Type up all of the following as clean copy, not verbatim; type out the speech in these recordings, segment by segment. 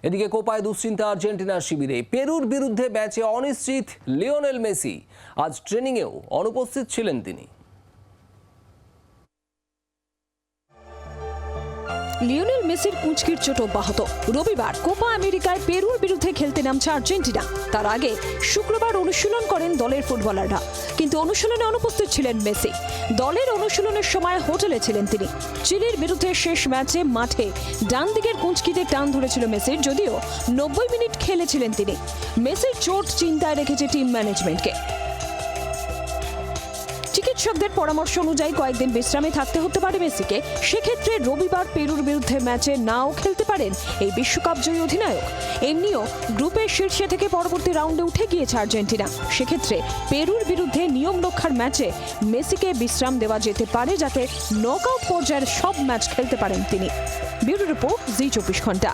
এদিকে কোপায় দুশ্চিন্তা আর্জেন্টিনার শিবিরে। পেরুর বিরুদ্ধে ম্যাচে অনিশ্চিত লিওনেল মেসি। আজ ট্রেনিংয়েও অনুপস্থিত ছিলেন তিনি। লিওনেল মেসির কুঁচকির চোট অব্যাহত। রবিবার কোপা আমেরিকায় পেরুর বিরুদ্ধে খেলতে নামছে আর্জেন্টিনা। তার আগে শুক্রবার অনুশীলন করেন দলের ফুটবলাররা, কিন্তু অনুশীলনে অনুপস্থিত ছিলেন মেসি। দলের অনুশীলনের সময় হোটেলে ছিলেন তিনি। চিলির বিরুদ্ধে শেষ ম্যাচে মাঠে ডান দিকের কুঁচকিতে টান ধরেছিল মেসির, যদিও 90 মিনিট খেলেছিলেন তিনি। মেসির চোট চিন্তায় রেখেছে টিম ম্যানেজমেন্টকে। চিকিৎসকদের পরামর্শ অনুযায়ী কয়েকদিন বিশ্রামে থাকতে হতে পারে মেসিকে। সেক্ষেত্রে রবিবার পেরুর বিরুদ্ধে ম্যাচে নাও খেলতে পারেন এই বিশ্বকাপ জয়ী অধিনায়ক। এমনিও গ্রুপের শীর্ষে থেকে পরবর্তী রাউন্ডে উঠে গিয়েছে আর্জেন্টিনা। সেক্ষেত্রে পেরুর বিরুদ্ধে নিয়ম রক্ষার ম্যাচে মেসিকে বিশ্রাম দেওয়া যেতে পারে, যাতে নকআউট পর্যায়ের সব ম্যাচ খেলতে পারেন তিনি। ব্যুরো রিপোর্ট, জি 24 ঘন্টা।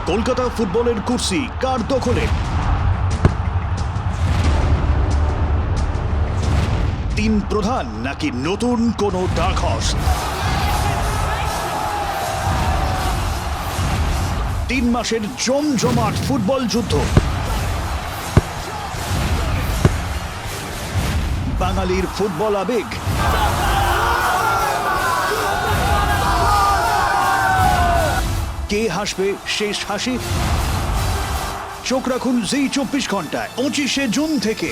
কলকাতা ফুটবলের কুর্সি কার দখলে? তিন প্রধান নাকি নতুন কোনো ডার্ক হর্স? 3 মাসের জমজমাট ফুটবল যুদ্ধ। বাঙালির ফুটবল আবেগ। কে হাসবে শেষ হাসি? চোখ রাখুন জি 24 ঘন্টায় 25শে জুন থেকে।